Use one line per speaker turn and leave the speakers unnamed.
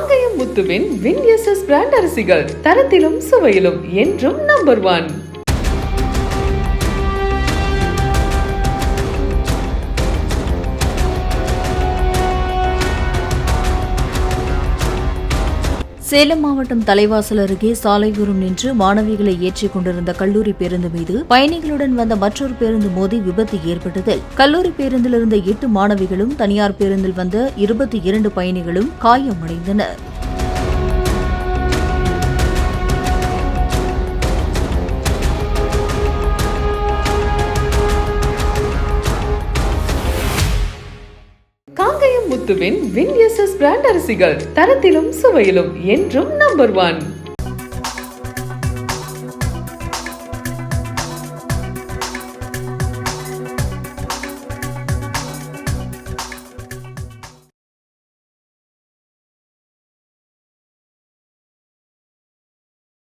Kangayam முத்துவின் வின்எஸ்எஸ் brand அரிசிகள் தரத்திலும் சுவையிலும் என்றும் number 1.
Salem மாவட்டம் தலைவாசல் அருகே சாலையோரம் நின்று மாணவிகளை ஏற்றிக் கொண்டிருந்த கல்லூரி பேருந்து மீது பயணிகளுடன் வந்த மற்றொரு பேருந்து மோதி விபத்து ஏற்பட்டதில் கல்லூரி பேருந்தில் இருந்த 8 மாணவிகளும் தனியார் பேருந்தில் வந்த 22 பயணிகளும் காயமடைந்தனர்.
காங்கயம் முத்துவின் வின்எஸ்எஸ் பிராண்ட் அரிசிகள் தரத்திலும் சுவையிலும் என்றும் நம்பர் 1.